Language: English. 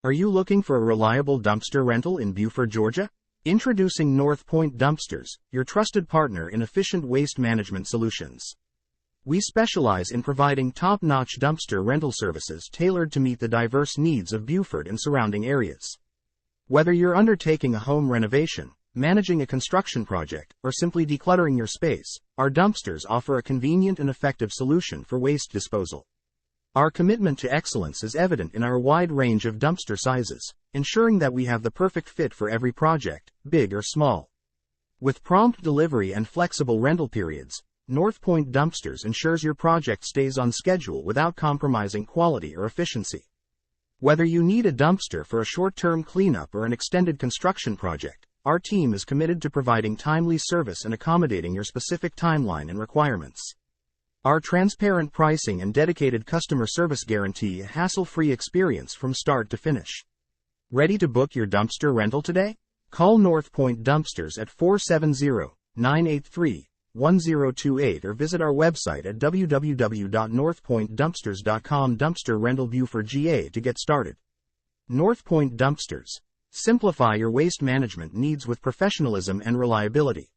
Are you looking for a reliable dumpster rental in Buford, Georgia? Introducing North Point Dumpsters, your trusted partner in efficient waste management solutions. We specialize in providing top-notch dumpster rental services tailored to meet the diverse needs of Buford and surrounding areas. Whether you're undertaking a home renovation, managing a construction project, or simply decluttering your space, our dumpsters offer a convenient and effective solution for waste disposal. Our commitment to excellence is evident in our wide range of dumpster sizes, ensuring that we have the perfect fit for every project, big or small. With prompt delivery and flexible rental periods, North Point Dumpsters ensures your project stays on schedule without compromising quality or efficiency. Whether you need a dumpster for a short-term cleanup or an extended construction project, our team is committed to providing timely service and accommodating your specific timeline and requirements. Our transparent pricing and dedicated customer service guarantee a hassle-free experience from start to finish. Ready to book your dumpster rental today? Call North Point Dumpsters at 470-983-1028 or visit our website at www.northpointdumpsters.com. Dumpster Rental Buford, GA to get started. North Point Dumpsters. Simplify your waste management needs with professionalism and reliability.